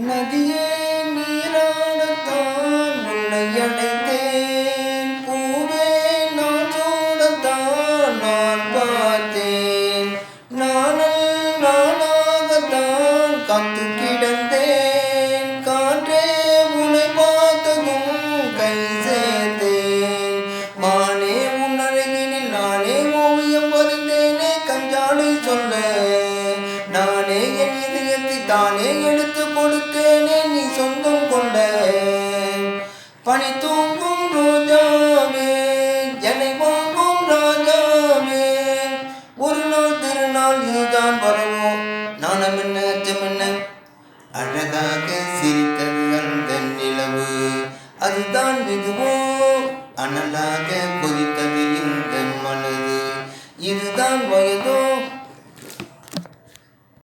நதியே நீராடத்தான் உன்னை அழைத்தேன். பூவே நான் சூடத்தான் நான் பார்த்தேன். நானாகத்தான் காத்து கிடந்தேன். காற்றே உன்னை பார்த்ததும் கை சேர்த்தேன். மானே உன் அழகினில் நானே ஓவியம் வரைந்தேனே. கஞ்சாடை சொல்ல நானே என் இதயத்தை தானே எடுத்து கொடுத்தேனே. நீ சொந்தம் கொண்ட பனி தூங்கும் ரோஜாவே, என்னை வாங்கும் ராஜாவே. ஒரு நாள் திருநாள் இதுதான் வரவோ நாணம் என்ன